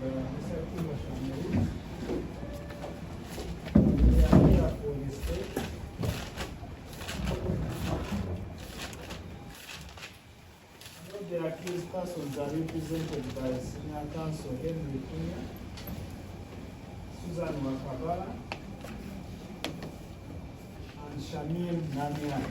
Mr. Shamirah. We are here for the state. The accused persons are represented by Senior Counsel Henry Kunya, Susan Wakabala, and Shamirah.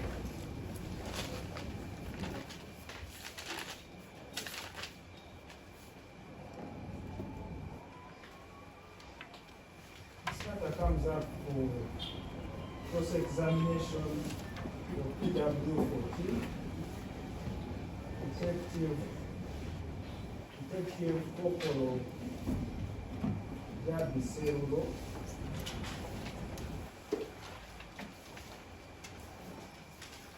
This matter comes up for cross-examination of PW14. Detective Corporal gyebabavunana.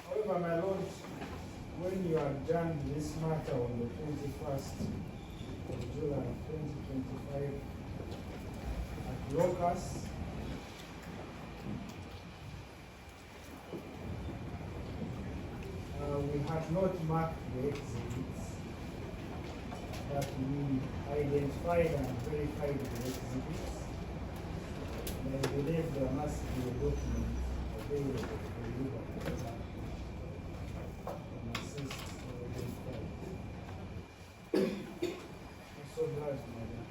However, my lord, when you adjourned this matter on the 21st of July 2025 at Locus, we had not marked the exhibits, but we identified and verified the exhibits. And I believe there must be a document available for you that can assist to identify it. I'm so glad, madam.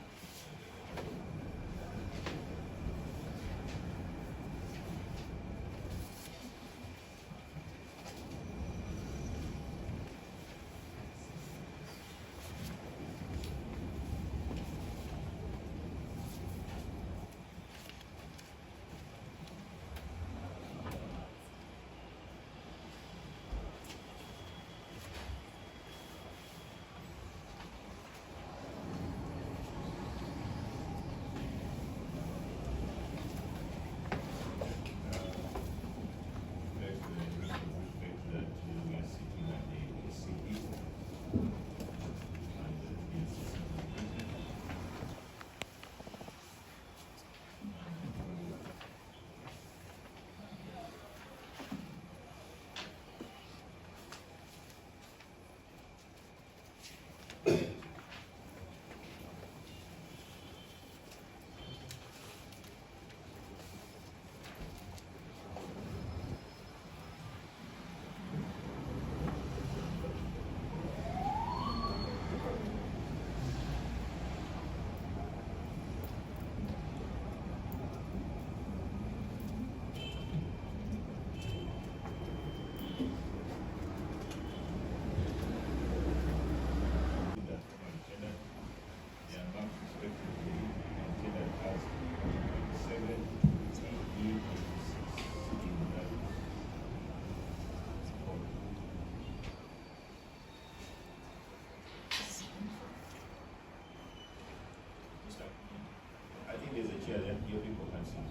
Your people can sit.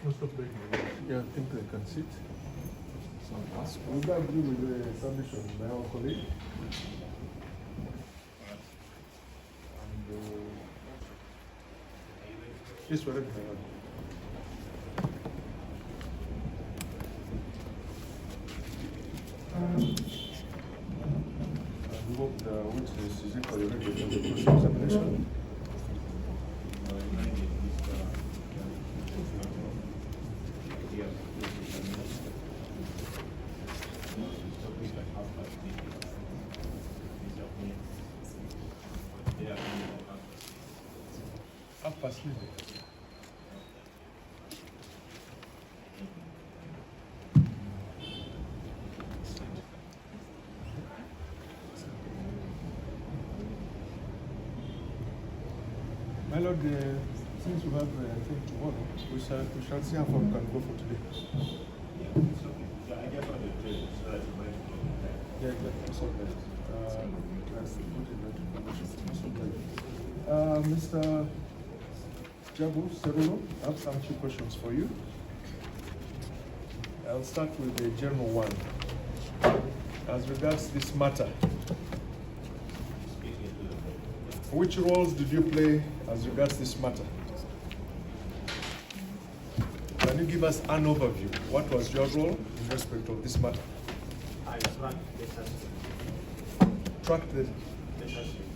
Most of them, yeah, I think they can sit. Would that agree with the submission of my own colleague? And Yes, whatever. we hope the witness is equally ready for the cross-examination. Half-past midnight. My lord, since we have, I think, tomorrow, we shall see how far we can go for today. Yeah, it's okay. Yeah, I just want to tell you so that you might know. Yeah, that's all right. That's good information. Mr. Jabu Serulo, I have some few questions for you. I'll start with the general one. As regards this matter, which roles did you play as regards this matter? Can you give us an overview? What was your role in respect of this matter? I tracked the suspect. Track the... The suspect.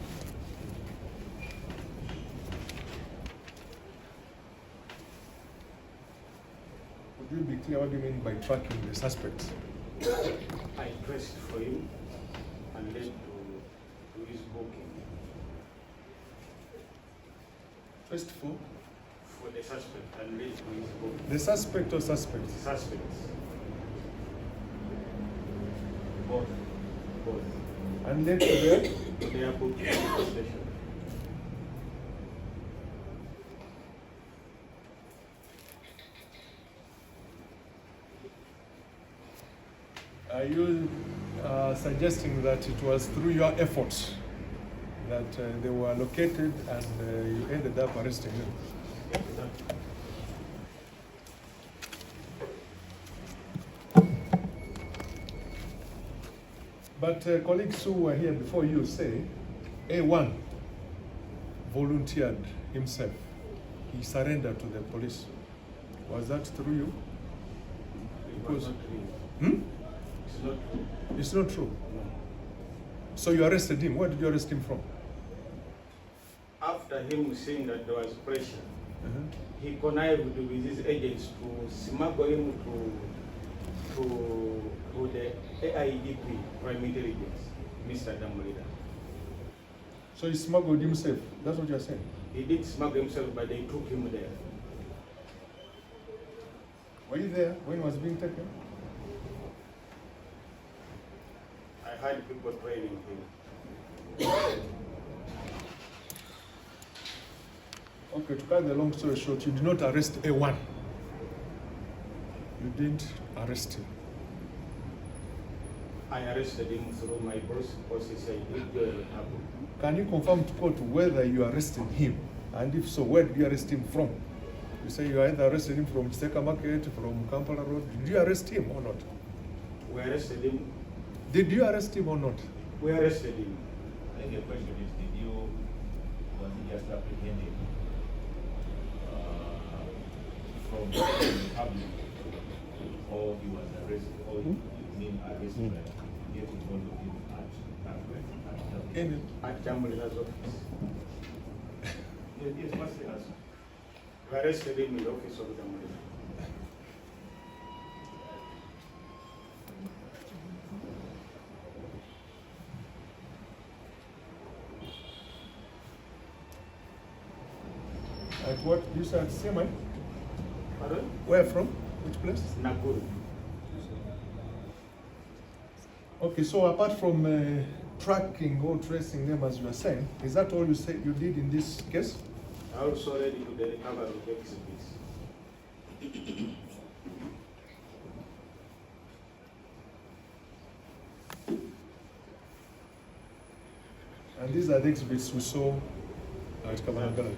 you be clear what do you mean by tracking the suspect? I pressed for him and led to his booking First for for the suspect and led to his booking. the suspect or suspects? Suspects. Both. And later there, They are booked at the station. are you suggesting that it was through your efforts that they were located and you ended up arresting them? But colleagues who were here before you say, A1 volunteered himself. He surrendered to the police. Was that through you? It was not true. Hmm? It's not true. It's not true. No. So you arrested him. Where did you arrest him from? After him seeing that there was pressure, Uh-huh. he connived with his agents to smuggle him to the AIDP, Prime Intelligence, Mr. Damolida. So he smuggled himself. That's what you're saying? He did smuggle himself, but they took him there. Were you there when he was being taken? I had people training him. Okay, to cut the long story short, you did not arrest A1. You didn't arrest him. I arrested him through my process. I did Can you confirm to court whether you arrested him? And if so, where did you arrest him from? You say you either arrested him from Chiteka Market, from Kampala Road. Did you arrest him or not? We arrested him. Did you arrest him or not? We arrested him. I think the question is, was he just apprehended from the public, or he was arrested, or you mean arrested, get in front of him At Jamula's office. Yes, what's the answer? We arrested him in the office of Jamula. At what? You said Semai? Pardon? Where from? Which place? Nakuru. Okay, so apart from tracking or tracing them as you are saying, is that all you said you did in this case? I also led to the recovery of exhibits. And these are the exhibits we saw at Kabanagala.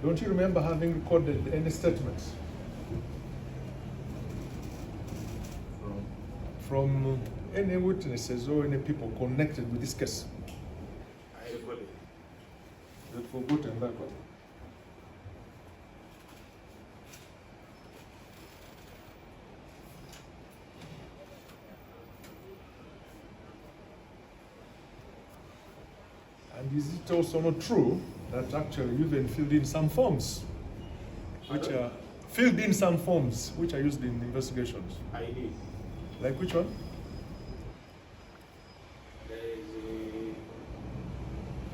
Don't you remember having recorded any statements from any witnesses or any people connected with this case? I recorded. You've forgotten that one. And is it also not true that actually you even filled in some forms, which are filled in some forms which are used in investigations? I did. Like which one? There is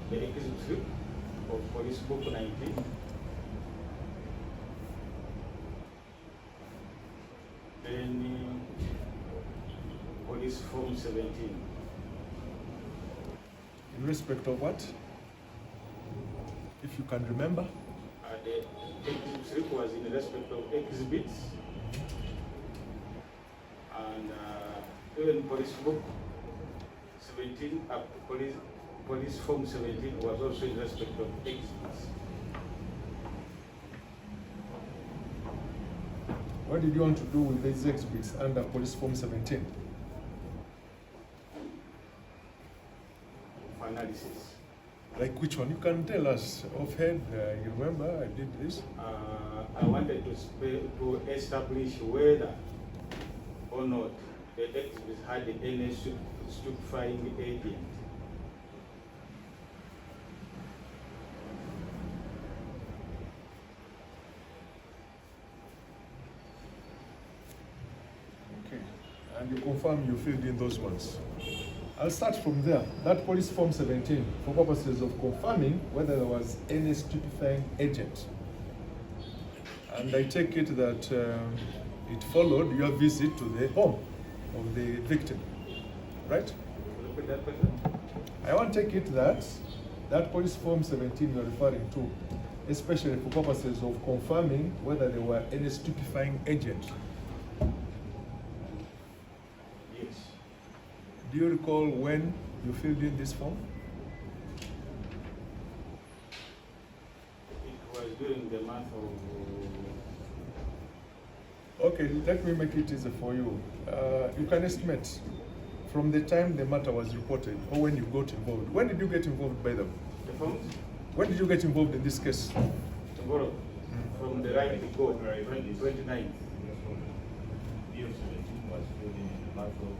the exhibit slip of Police Book 19. Then Police Form 17. In respect of what? If you can remember. The exhibit slip was in respect of exhibits. And even Police Book 17, Police Form 17 was also in respect of exhibits. What did you want to do with these exhibits under Police Form 17? For analysis. Like which one? You can tell us offhand. You remember I did this? I wanted to establish whether or not the exhibits had any stupefying agent. you confirm you filled in those ones. I'll start from there. That police form 17, for purposes of confirming whether there was any stupefying agent. And I take it that it followed your visit to the home of the victim, right? Repeat that question. I want to take it that that police form 17 you're referring to, especially for purposes of confirming whether there were any stupefying agent. Yes. Do you recall when you filled in this form? It was during the month of. Okay, let me make it easy for you. You can estimate from the time the matter was reported or when you got involved. When did you get involved by them? The forms? When did you get involved in this case? Tomorrow. From the right to go, 29th. Year 17 was filled in the month of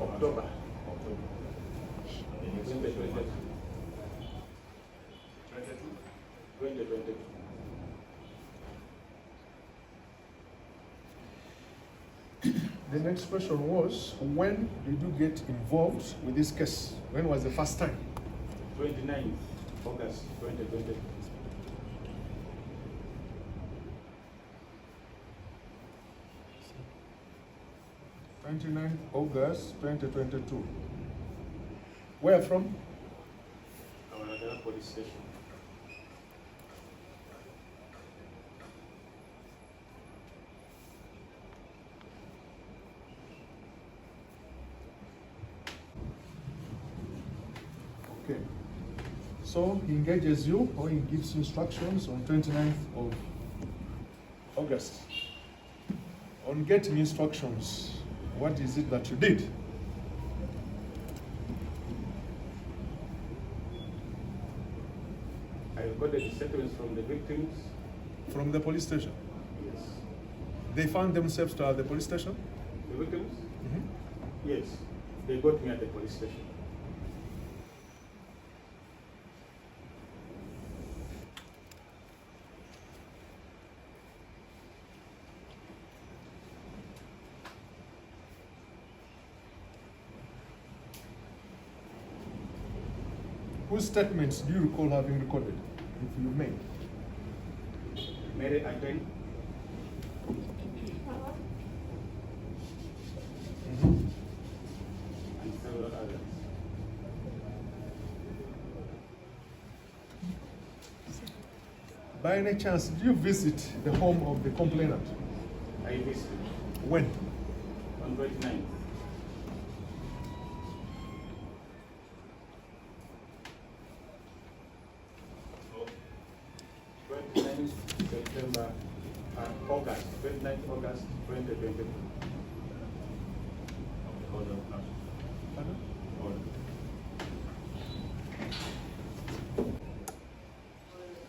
October. October. And the next 2022. 22. 2022. The next question was, when did you get involved with this case? When was the first time? 29th August 2022. August 2022. Where from? Our police station. Okay. So he engages you or he gives you instructions on 29th of August. On getting instructions, what is it that you did? I recorded the statements from the victims. From the police station. Yes. They found themselves at the police station? The victims? Mhm. Yes. They got me at the police station. Whose statements do you recall having recorded, if you may? Mary Again. And several others. By any chance, did you visit the home of the complainant? I visited When? on 29th. So, 29th September, August, 29th August 2022. order of council. Pardon? Order.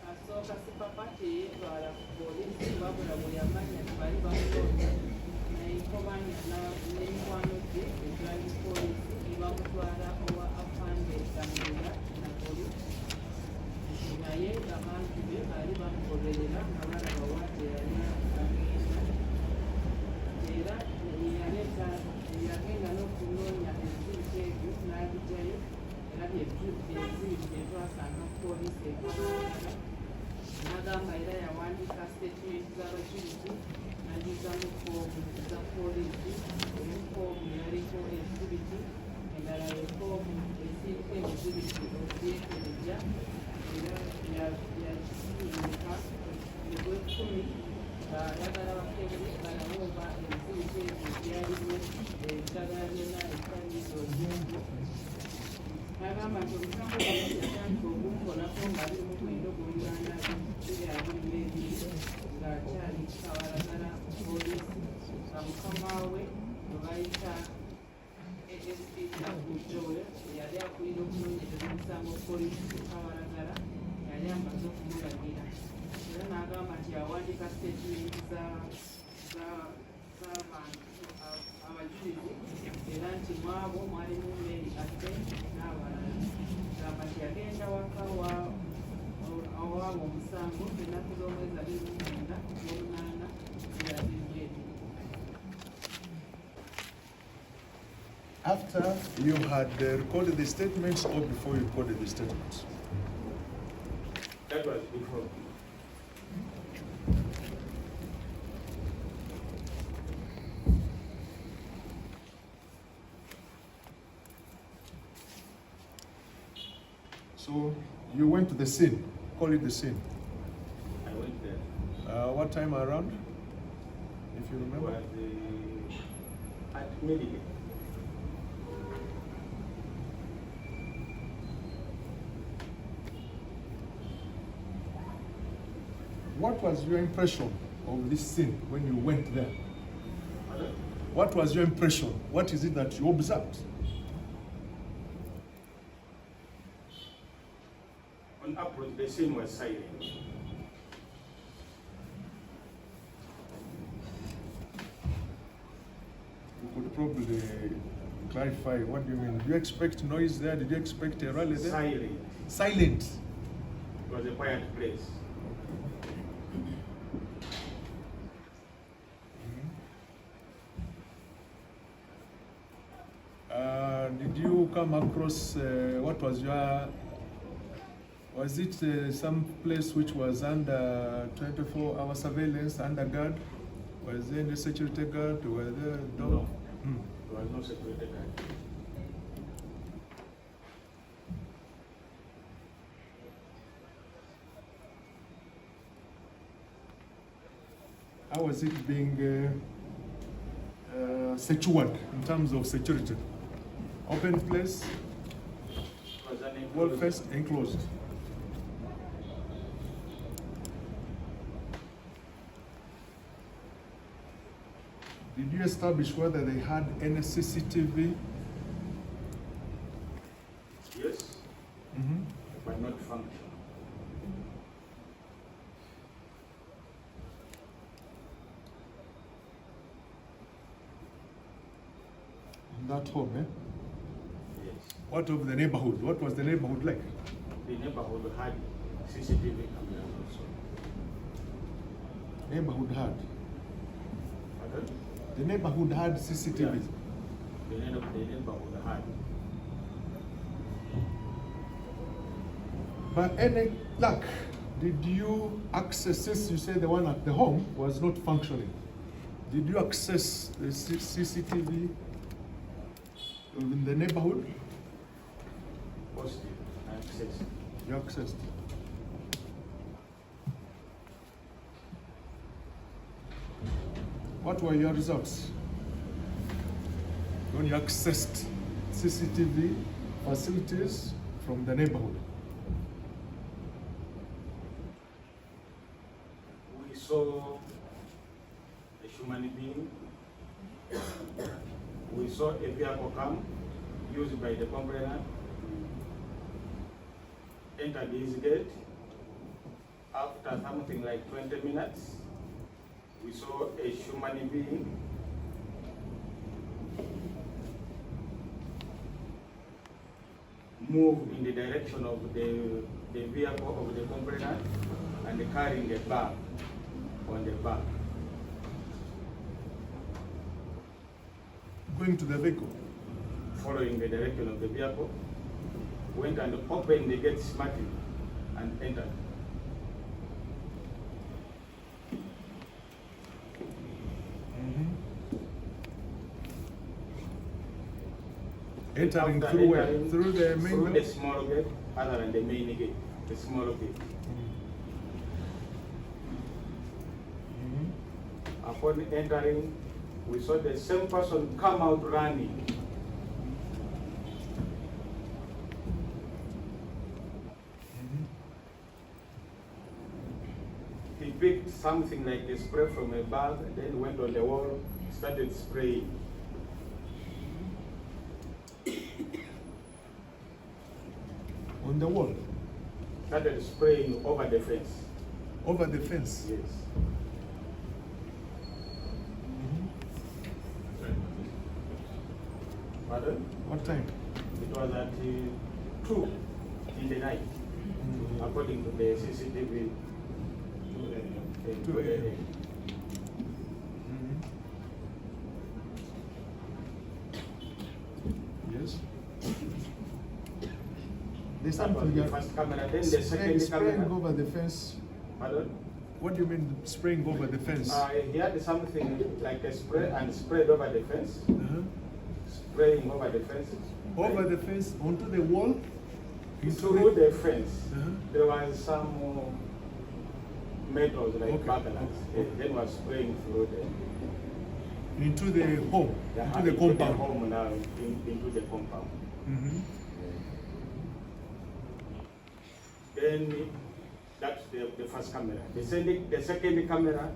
Asooka Sipapa teyeetwala ku poliisi wabula bwe yamanya tebali bamuloota nayikobanya n'emikwano gye ebyali poliisi ne bamutwala owa afande Shamirah na poliisi naye abantu be baali bamugoberera nga balaba wadde yali agenda era yagenda n'okunoonya ebizibiko ebyo n'abigyayo era byezibiri bye twasanga poliisi ekamala n'agamba era yawandiika statement z'abajulizi n'agizamu foomu za poliisi emu foomu yaliko ebizibiti endala ye foomu eziriko ebizibiti okubyekereja era yakisiimika ogw'ekkumi ng'ayagala bakebule balabe oba ebizibiti ebyo byalimu eddagala lyonna ekitaliizo olyembu n'agamba nti omusango poliisi yatandika ogunkolako nga biri mu mwendo gw'oluganda biri abirimu ebiri ng'akyali kabalagala poliisi nga mukama we gwe bayita ASP Nakujole yali akulira okunoonyereza omusango poliisi kabalagala yali amaze okumulagira era n'agamba nti yawandiika statement z'abantu abajulizi era nti mwabo mwalimu Mary Again n'abalala gamba nti yagenda waka awaabo omusango ennaku z'omwezi 29 Ogw'omunaana After you had recorded the statements or before you recorded the statements? That was before. So you went to the scene, call it the scene. I went there. What time around, if you It remember? was at midday. What was your impression of this scene when you went there? Pardon? What was your impression? What is it that you observed? On approach, the scene was silent. You could probably clarify, what do you mean? Did you expect noise there? Did you expect a rally there? Silent. Silent. It was a quiet place. Did you come across, what was your, was it some place which was under 24-hour surveillance, under guard? Was there any security guard? Were there No. Hmm. There was no security guard. How was it being secured in terms of security? Open place, It was an wall enclosed- faced, enclosed. Did you establish whether they had any CCTV? Yes, Mm-hmm. but not functional. In that home, eh? Yes. What of the neighborhood? What was the neighborhood like? The neighborhood had CCTV cameras also. Neighborhood had. Pardon? The neighborhood had CCTVs. The neighborhood had. By any luck, did you access, since you say the one at the home was not functioning, did you access the CCTV in the neighborhood? Positive access. You accessed. What were your results when you accessed CCTV facilities from the neighborhood? We saw a human being. We saw a vehicle come used by the complainant. Entered his gate. After something like 20 minutes, we saw a human being move in the direction of the vehicle of the complainant and carrying a bag on the back. Going to the vehicle. Following the direction of the vehicle, went and opened the gate smartly and entered. Entering After through where? entering Through the main through door? the small gate, other than the main gate, the small gate. Upon entering, we saw the same person come out running. He picked something like a spray from a bag, then went on the wall, started spraying. On the wall? Started spraying over the fence. Over the fence? Yes. Pardon? What time? It was at 2 in the night, according to the CCTV. 2 a.m. Yes. There's That was something the first camera. Then the second spraying camera. over the fence. Pardon? What do you mean spraying over the fence? He had something like a spray and sprayed over the fence. Spraying over the fence. Over the fence, onto the wall? Through the fence, Uh-huh. there was some metals like Okay. bakalaks. Then was spraying through the Into the home, into the compound. home now, into the compound. Mhm. Then that's the first camera. The second camera,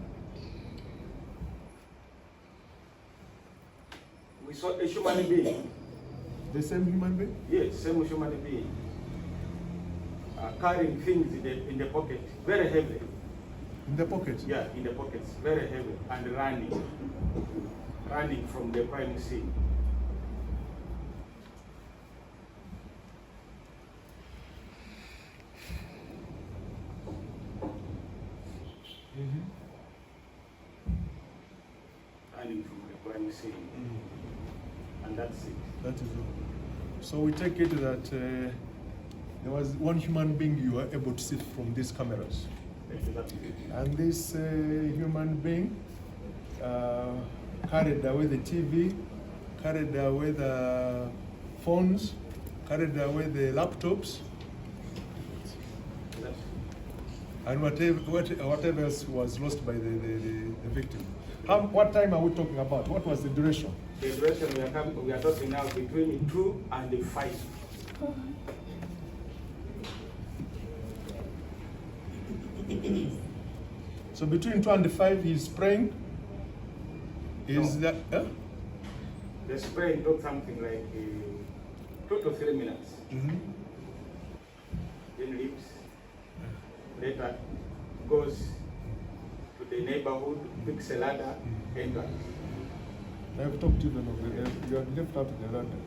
we saw a human being. The same human being? Yes, same human being. Carrying things in the pocket, very heavy. In the pocket? Yeah, in the pockets, very heavy, and running from the crime scene. Running from the crime scene, and that's it. That is all. So we take it that there was one human being you were able to see from these cameras. Exactly. And this human being carried away the TV, carried away the phones, carried away the laptops, Exactly. and whatever else was lost by the victim. What time are we talking about? What was the duration? The duration we are talking now between 2 and 5. So between 2 and 5, he's praying. Is No. that? The spray took something like 2 to 3 minutes. Mm-hmm. Then leaves. Later goes to the neighborhood, picks a ladder, enters. I've talked to them of the you had left out the ladder.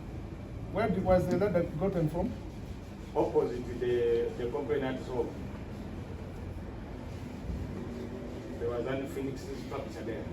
Where was the ladder gotten from? Opposite the complainant's home. There was unfinished structure there.